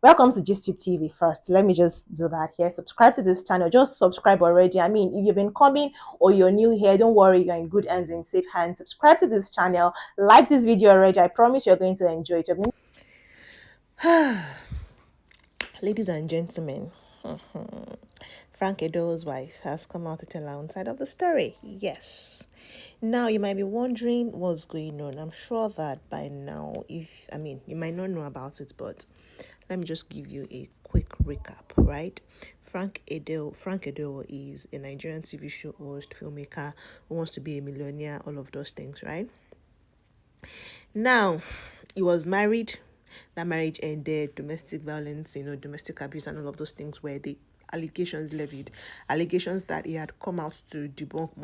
Welcome to GISTUBE TV first. Let me just do that here. Subscribe to this channel. Just subscribe already. I mean, if you've been coming or you're new here, don't worry, you're in good hands, in safe hands. Subscribe to this channel. Like this video already. I promise you're going to enjoy it. Ladies and gentlemen, Frank Edoho'S wife has come out to tell her own side of the story. Yes. Now, you might be wondering what's going on. I'm sure that by now, you might not know about it, but let me just give you a quick recap, right? Frank Edoho is a Nigerian TV show host, filmmaker who wants to be a millionaire, all of those things, right? Now, he was married. That marriage ended, domestic violence, domestic abuse and all of those things where the allegations levied, allegations that he had come out to debunk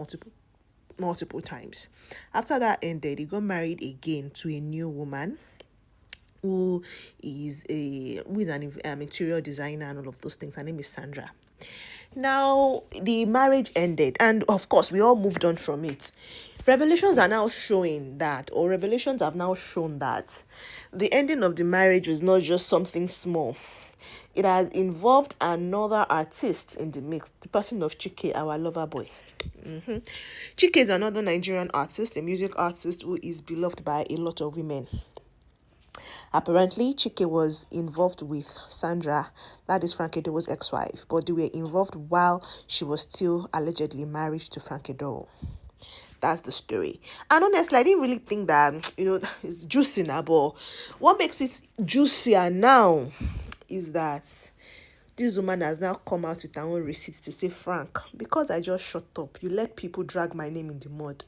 multiple times. After that ended, he got married again to a new woman who is an interior designer and all of those things. Her name is Sandra. Now, the marriage ended, and of course, we all moved on from it. Revelations have now shown that the ending of the marriage was not just something small. It has involved another artist in the mix, the person of Chike, our lover boy. Chike is another Nigerian artist, a music artist who is beloved by a lot of women. Apparently, Chike was involved with Sandra, that is Frank Edoho's ex-wife, but they were involved while she was still allegedly married to Frank Edoho. That's the story. And honestly, I didn't really think that, it's juicy now, but what makes it juicier now is that this woman has now come out with her own receipts to say, Frank, because I just shut up, you let people drag my name in the mud.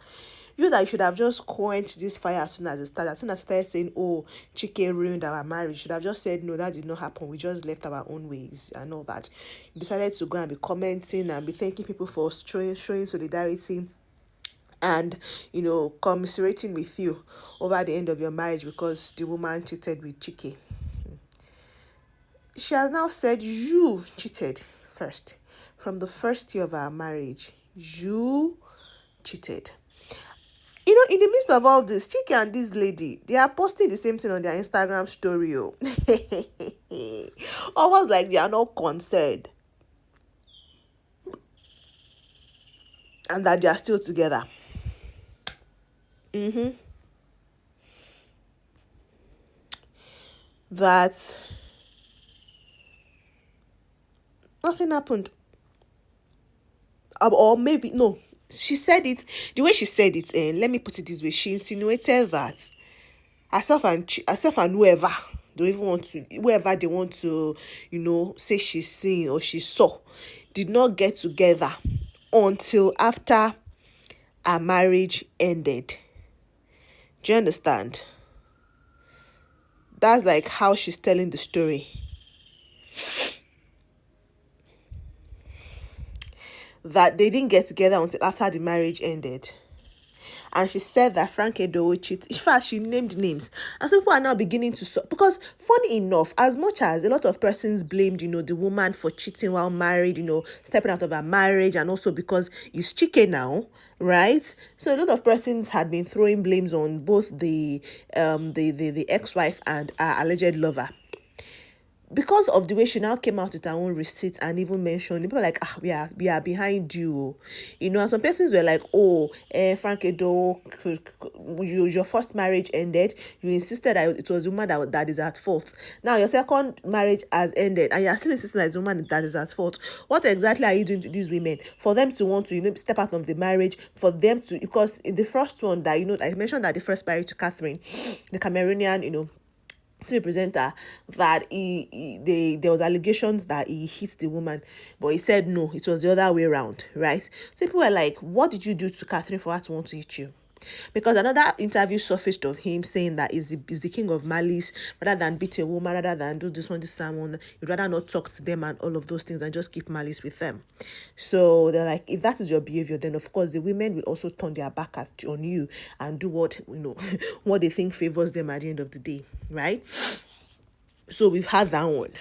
You that you should have just quenched this fire as soon as it started. As soon as I started saying, oh, Chike ruined our marriage, you should have just said, no, that did not happen. We just left our own ways and all that. You decided to go and be commenting and be thanking people for showing solidarity and, commiserating with you over the end of your marriage because the woman cheated with Chike. She has now said you cheated first. From the first year of our marriage, you cheated. In the midst of all this, Chike and this lady, they are posting the same thing on their Instagram story. Almost like they are not concerned. And that they are still together. That nothing happened. Or maybe, no. She said it, the way she said it, and let me put it this way, she insinuated that herself and whoever they want to, say she's seen or she saw, did not get together until after our marriage ended. Do you understand? That's like how she's telling the story. That they didn't get together until after the marriage ended. And she said that Frank Edoho cheated. In fact, she named names. And so people are now beginning to... Because funny enough, as much as a lot of persons blamed, the woman for cheating while married, stepping out of her marriage, and also because it's Chike now, right? So a lot of persons had been throwing blames on both the ex-wife and her alleged lover. Because of the way she now came out with her own receipt and even mentioned, people were like, we are behind you. And some persons were like, Frank Edoho, your first marriage ended. You insisted that it was the woman that is at fault. Now your second marriage has ended and you are still insisting that it's the woman that is at fault. What exactly are you doing to these women? For them to want to, step out of the marriage, for them to, because in the first one that, I mentioned that the first marriage to Catherine, the Cameroonian, TV presenter, that there was allegations that he hit the woman, but he said no, it was the other way around, right? So people were like, what did you do to Catherine for her to want to hit you? Because another interview surfaced of him saying that is the king of malice, rather than beat a woman, rather than do this one, you'd rather not talk to them and all of those things and just keep malice with them. So they're like, if that is your behavior, then of course the women will also turn their back on you and do what what they think favors them at the end of the day, right? So we've had that one.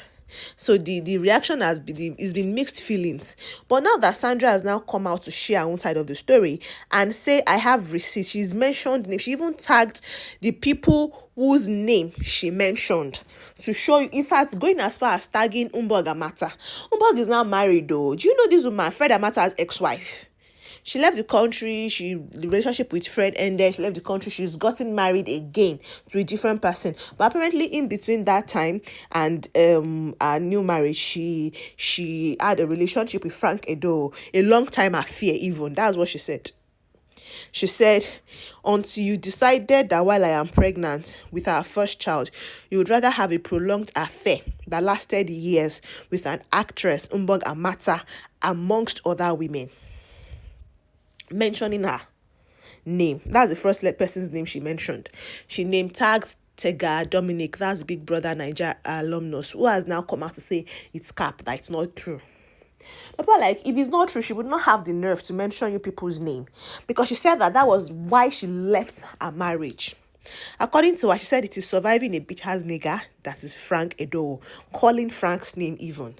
So the reaction has been mixed feelings. But now that Sandra has now come out to share her own side of the story and say, I have receipts, she's mentioned name. She even tagged the people whose name she mentioned to show you. In fact, going as far as tagging Umbog Amata. Umbog is now married though. Do you know this woman, Fred Amata's ex-wife? She left the country. The relationship with Fred ended. She left the country. She's gotten married again to a different person. But apparently, in between that time and our new marriage, she had a relationship with Frank Edoho, a long time affair. Even that's what she said. She said, until you decided that while I am pregnant with our first child, you would rather have a prolonged affair that lasted years with an actress, Umbog Amata, amongst other women. Mentioning her name. That's the first person's name she mentioned. She name tagged Tega Dominic, that's Big Brother Niger alumnus, who has now come out to say it's cap, that it's not true. But like, if it's not true, she would not have the nerve to mention you people's name, because she said that was why she left her marriage. According to her, she said it is surviving a bitch ass nigga, that is Frank Edoho, calling Frank's name even.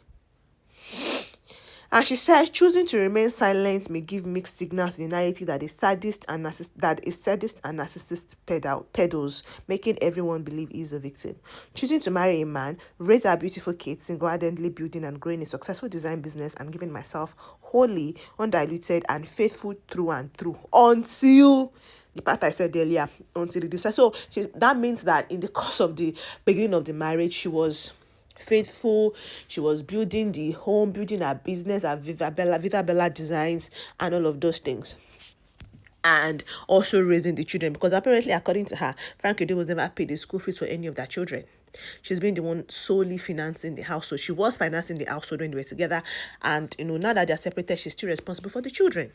And she said, choosing to remain silent may give mixed signals in the narrative that is sadist and narcissist peddles, making everyone believe he's a victim. Choosing to marry a man, raise our beautiful kids, single-handedly building and growing a successful design business, and giving myself wholly, undiluted, and faithful through and through until the part I said earlier, until the decide. So that means that in the course of the beginning of the marriage, she was faithful. She was building the home, building her business, her Viva Bella Designs, and all of those things, and also raising the children, because apparently, according to her, Frank Edoho was never paid the school fees for any of their children. She's been the one solely financing the household. She was financing the household when they were together, and now that they're separated, she's still responsible for the children.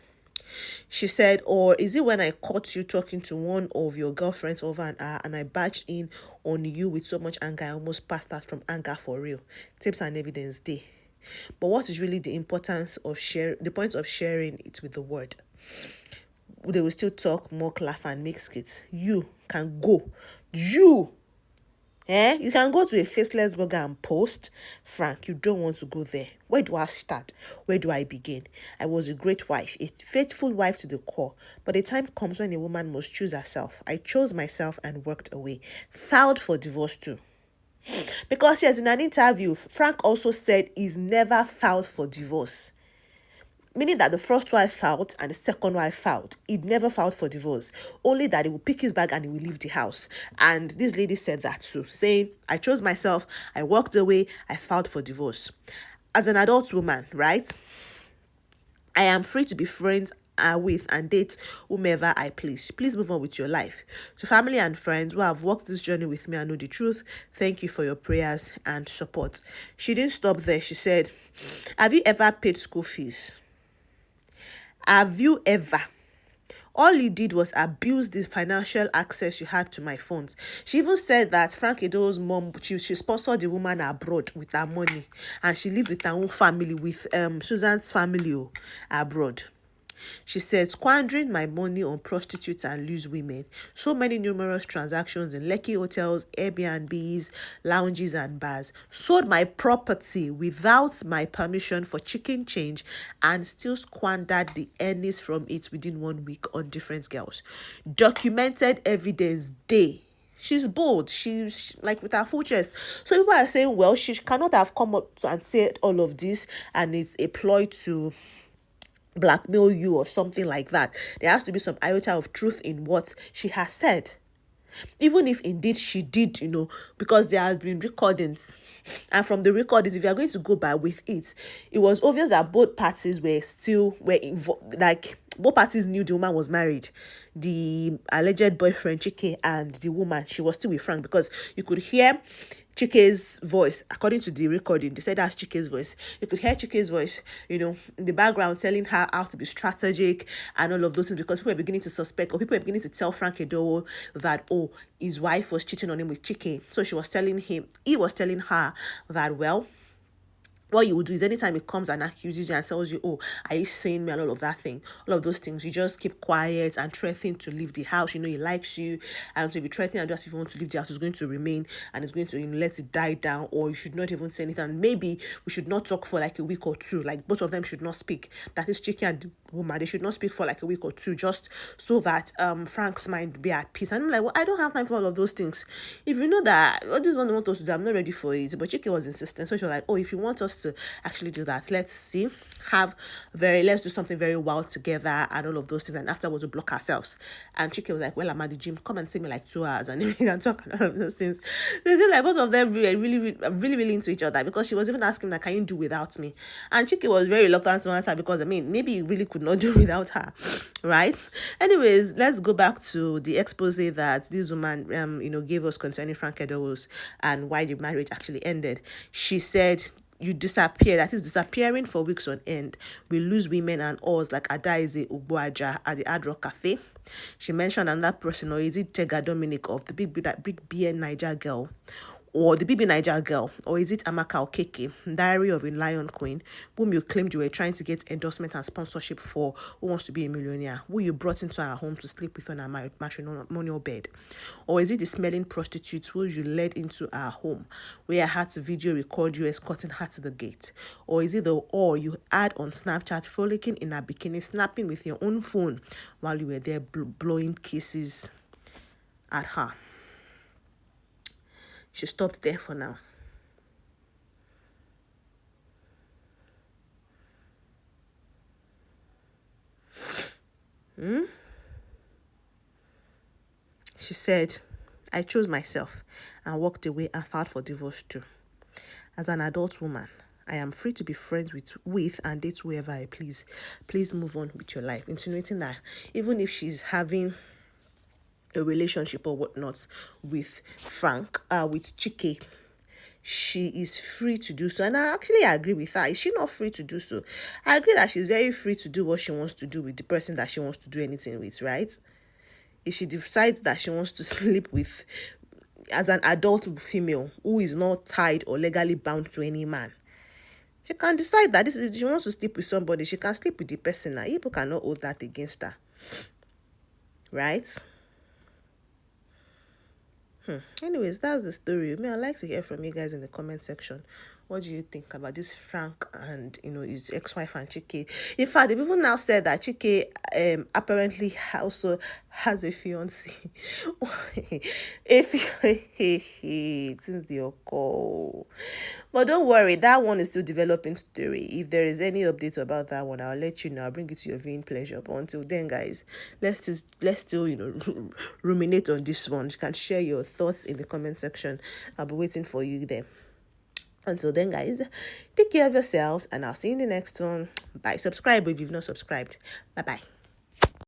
She said, or is it when I caught you talking to one of your girlfriends over an hour and I barged in on you with so much anger, I almost passed out from anger for real. Tips and evidence day. But what is really the importance of the point of sharing it with the word? They will still talk, mock, laugh, and make skits. You can go. You can go to a faceless blogger and post, Frank, you don't want to go there. Where do I start? Where do I begin? I was a great wife, a faithful wife to the core. But the time comes when a woman must choose herself. I chose myself and worked away. Filed for divorce too. Because yes, in an interview, Frank also said he's never filed for divorce. Meaning that the first wife filed and the second wife filed. He'd never filed for divorce. Only that he will pick his bag and he will leave the house. And this lady said that too, saying, I chose myself, I walked away, I filed for divorce. As an adult woman, right? I am free to be friends with and date whomever I please. Please move on with your life. To family and friends who have walked this journey with me and know the truth, thank you for your prayers and support. She didn't stop there. She said, have you ever paid school fees? Have you ever? All you did was abuse the financial access you had to my funds. She even said that Frank Edoho's mom, she sponsored the woman abroad with her money, and she lived with her own family, with Susan's family abroad. She said, squandering my money on prostitutes and loose women. So many numerous transactions in Lekki hotels, Airbnbs, lounges and bars. Sold my property without my permission for chicken change and still squandered the earnings from it within 1 week on different girls. Documented evidence day. She's bold. She's like with her full chest. So people are saying, well, she cannot have come up and said all of this and it's a ploy to blackmail you or something like that. There has to be some iota of truth in what she has said. Even if indeed she did, because there has been recordings. And from the recordings, if you are going to go by with it, it was obvious that both parties were involved. Like, both parties knew the woman was married. The alleged boyfriend, Chike, and the woman, she was still with Frank, because you could hear Chike's voice. According to the recording, they said that's Chike's voice. You could hear Chike's voice, in the background, telling her how to be strategic and all of those things, because people were beginning to suspect, or people were beginning to tell Frank Edoho that, his wife was cheating on him with Chike. So he was telling her that, well, what you would do is anytime it comes and accuses you and tells you, oh, are you saying me, and all of that thing, all of those things, you just keep quiet and threaten to leave the house. You know, he likes you, and so if you threaten and just if you want to leave the house, it's going to remain and it's going to, you know, let it die down, or you should not even say anything. And maybe we should not talk for like a week or two. Like both of them should not speak. That is Chike and the woman. They should not speak for like a week or two, just so that Frank's mind will be at peace. And I'm like, well, I don't have time for all of those things. If you know that all this one want us to do, I'm not ready for it. But Chike was insistent, so she was like, oh, if you want us to actually do that, let's do something very wild together and all of those things, and afterwards we'll block ourselves. And Chike was like, well, I'm at the gym, come and see me like 2 hours and then we can talk and all of those things. They seem like both of them really into each other, because she was even asking like, can you do without me? And Chike was very reluctant to answer, because I mean, maybe he really could not do without her, right? Anyways, let's go back to the expose that this woman gave us concerning Frank Edoho'S and why the marriage actually ended. She said, you disappear, that is disappearing for weeks on end. We lose women and us like Adaize Ugboaja at the Hard Rock Cafe. She mentioned another person, or is it Tega Dominic of the big BN Niger girl, or the BB Niger girl, or is it Amaka Okeke, Diary of a Lion Queen, whom you claimed you were trying to get endorsement and sponsorship for, who wants to be a millionaire, who you brought into our home to sleep with on our matrimonial bed? Or is it the smelling prostitute who you led into our home, where I had to video record you escorting her to the gate? Or is it the you had on Snapchat frolicking in a bikini, snapping with your own phone while you were there blowing kisses at her? She stopped there for now. She said, I chose myself and walked away and filed for divorce too. As an adult woman, I am free to be friends with and date whoever I please. Please move on with your life. Insinuating that even if she's having a relationship or whatnot with with Chike, she is free to do so. And I actually agree with her. Is she not free to do so? I agree that she's very free to do what she wants to do with the person that she wants to do anything with, right? If she decides that she wants to sleep with, as an adult female who is not tied or legally bound to any man, she can decide that if she wants to sleep with somebody, she can sleep with the person. Now, people cannot hold that against her, right? Anyways, that's the story. I'd like to hear from you guys in the comment section. What do you think about this Frank and his ex-wife and Chike? In fact, they've even now said that Chike apparently also has a fiance. Since the call. But don't worry, that one is still developing story. If there is any update about that one, I'll let you know. I'll bring it to your viewing pleasure. But until then, guys, let's still ruminate on this one. You can share your thoughts in the comment section. I'll be waiting for you there. Until then, guys, take care of yourselves, and I'll see you in the next one. Bye. Subscribe if you've not subscribed. Bye-bye.